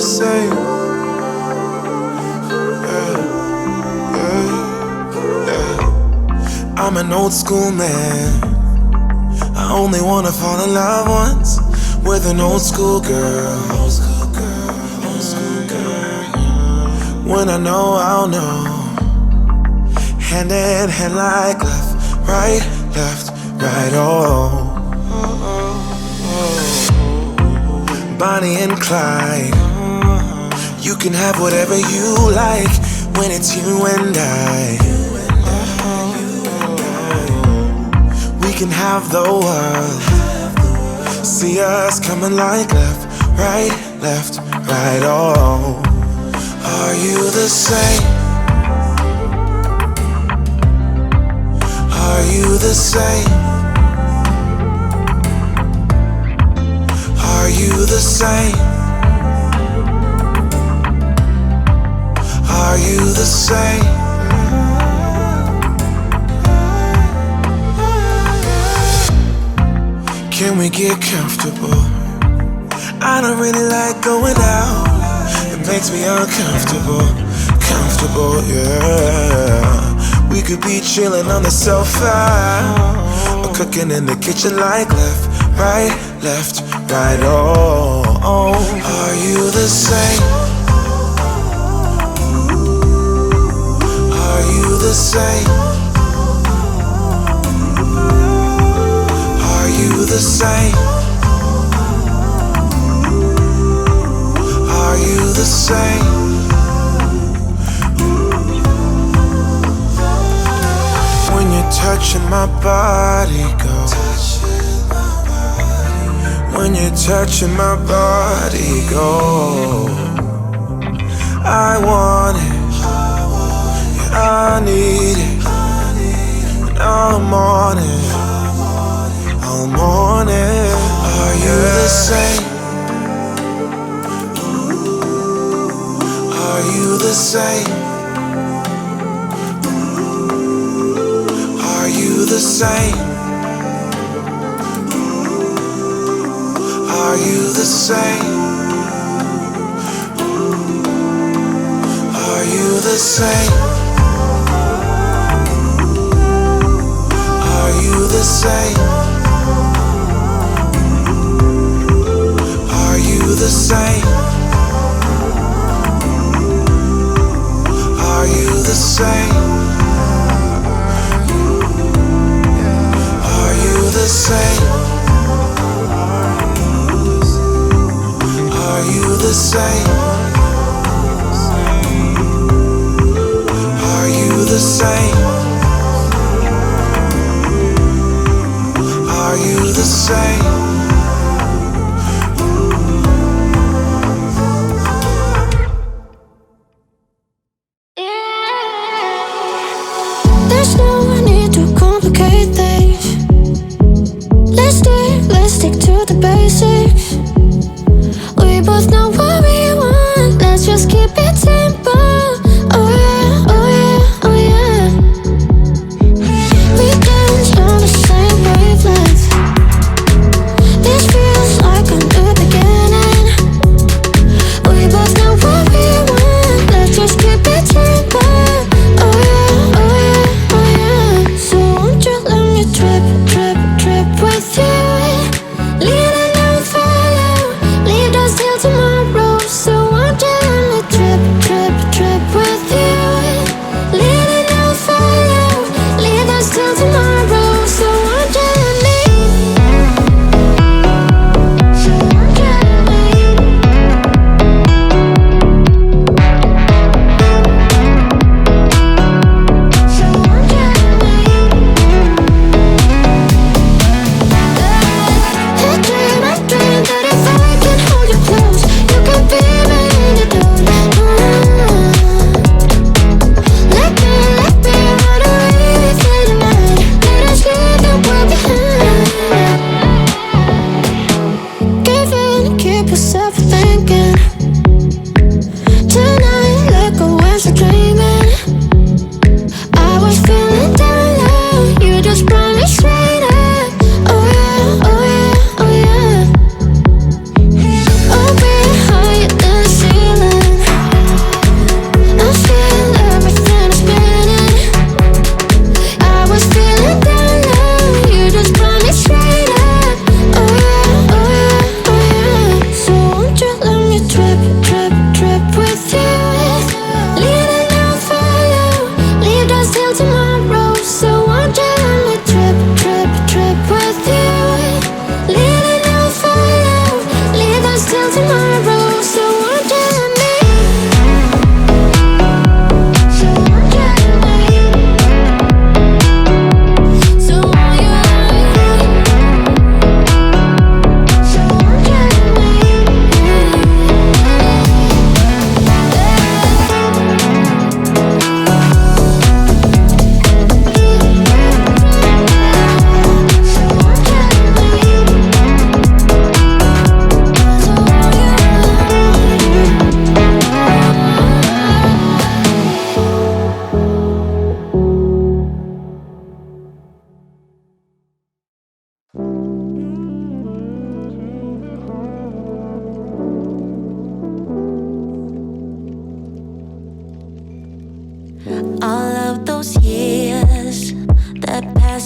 same. I'm an old school man. I only wanna fall in love once with an old school girl. Old school girl, old school girl. When I know, I'll know. Hand in hand like left, right, oh. Bonnie and Clyde. You can have whatever you like when it's you and I. We can have the world. See us coming like left, right, oh. Are you the same? Are you the same? Are you the same? Are you the same? Can we get comfortable? I don't really like going out. It makes me uncomfortable. Comfortable, yeah. We could be chilling on the sofa or cooking in the kitchen like left, right, oh. Are you the same? Are you the same? Are you the same? Are you the same? When you're touching my body, go. When you're touching my body, go. I want it, yeah, I need it, and I'm on it, I'm on it. Are you the same? Are you the same? Are you the same? Are you the same? Are you the same? Are you the same? Are you the same? Are you the same? Are you the same? Are you the same? Are you the same? Are you the same? There's no need to complicate things. Let's stick to the basics. We both know what we want. Let's just keep it simple. Oh yeah, oh yeah, oh yeah. We dance on the same wavelength.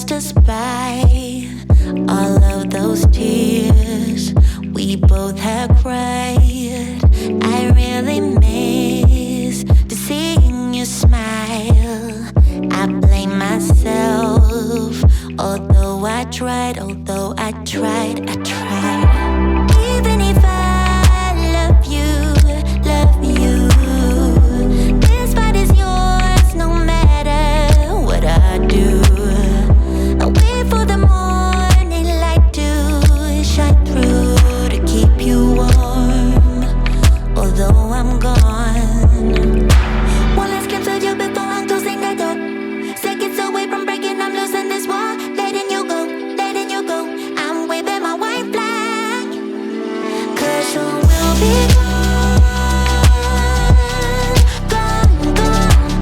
passed us by. All of those tears we both had cried. I really miss to seeing you smile. I blame myself, although I tried. Even if I love you, this fight is yours no matter what I do. I wait for the morning light to shine through to keep you warm, although I'm gone. One last glimpse of you before I'm closing the door. Seconds away from breaking, I'm losing this war. Letting you go. I'm waving my white flag, 'cause soon we'll be gone.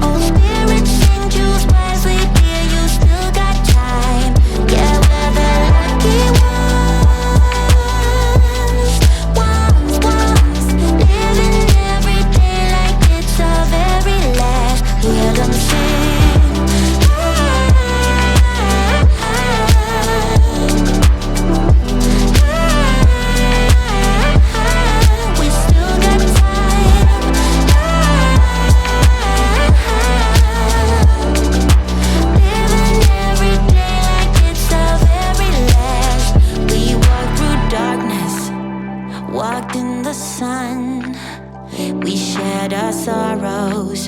Oh, spirit, sing, choose wisely, dear, you still got time. Yeah, we're the lucky ones. Living every day like it's our very last. Hear them sing. We still got time. Living every day like it's our very last. We walked through darkness, walked in the sun. We shared our sorrows,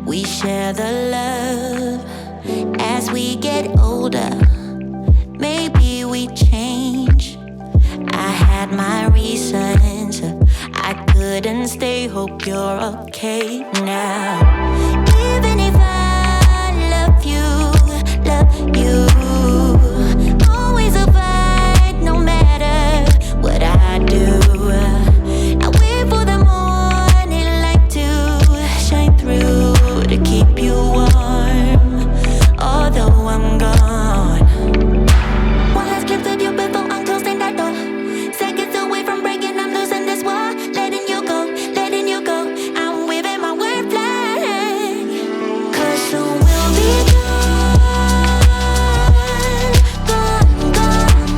we share the love. As we get older, maybe we change. I had my reasons, I couldn't stay. Hope you're okay now. Even if I love you, always a fight no matter what I do. I wait for the morning light to shine through to keep you warm, although I'm gone. One last glimpse of you before I'm closing that door. Seconds away from breaking, I'm losing this war. Letting you go. I'm waving my white flag, 'cause soon we'll be gone.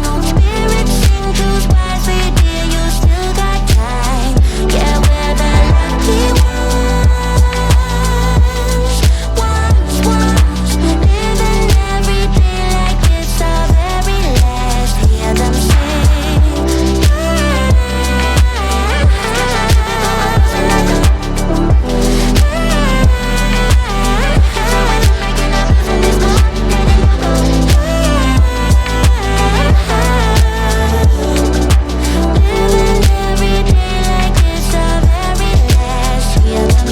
No spirit, sing, choose wisely, dear, you still got time. Yeah, we're the lucky ones. Living every day like it's our very last. Hear them sing. Living every day like it's our very last. Hear them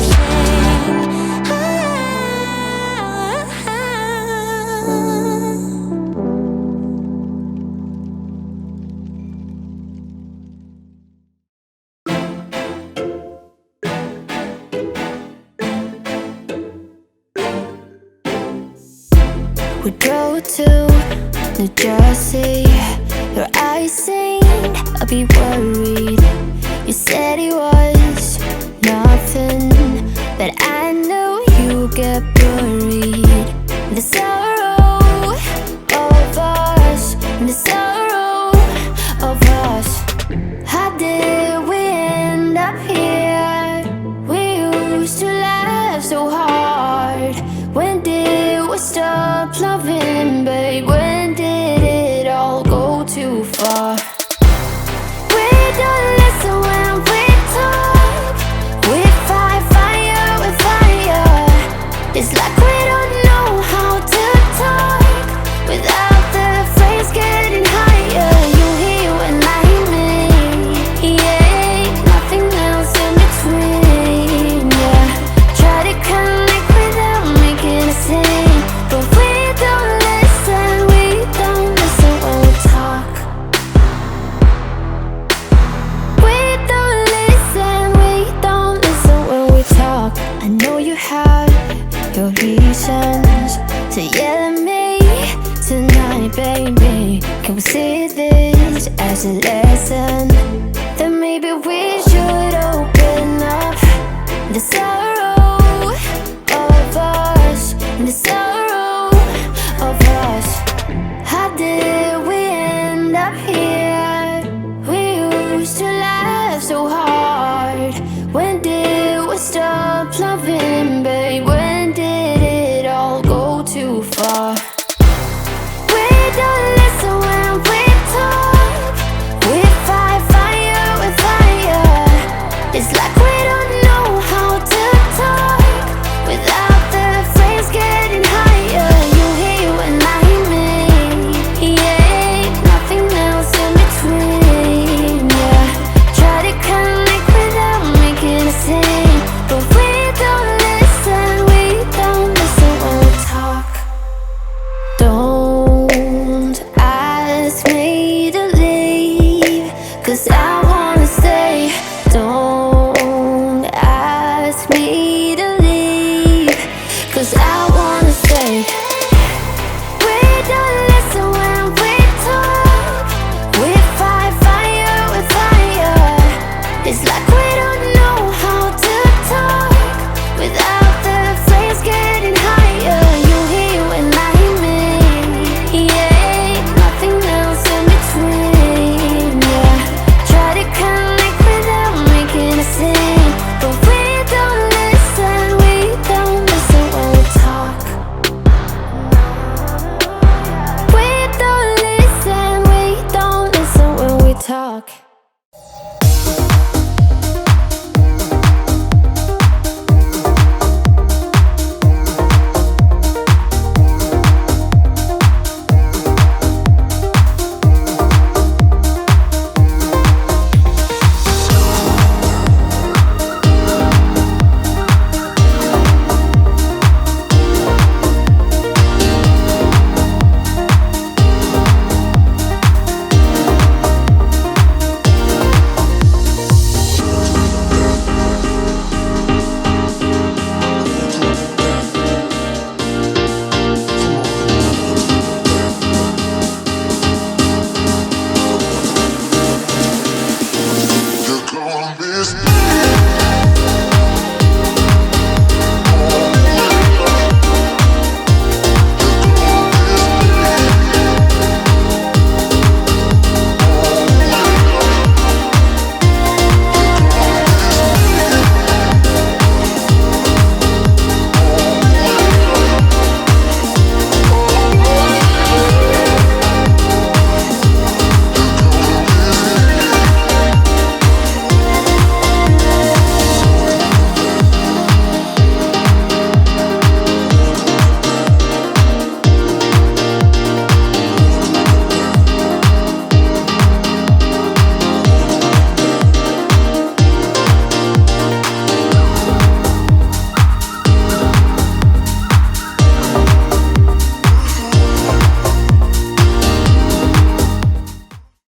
We drove to New Jersey. Your eyes seemed a bit worried. You said it was nothing, but I knew you'd get buried in the sorrow of us, in the sorrow of us. How did we end up here? We used to laugh so hard. When did we stop loving, babe? When did it all go too far? We don't listen when we talk. We fight fire with fire. It's like we don't know how to talk without the phrase getting higher. You hear when I hear me, yeah, nothing else in between, yeah. Try to connect without making a scene, but we don't listen when we talk. We don't listen when we talk. I know you have your reasons to yell at me tonight, baby. Can we see this as a lesson?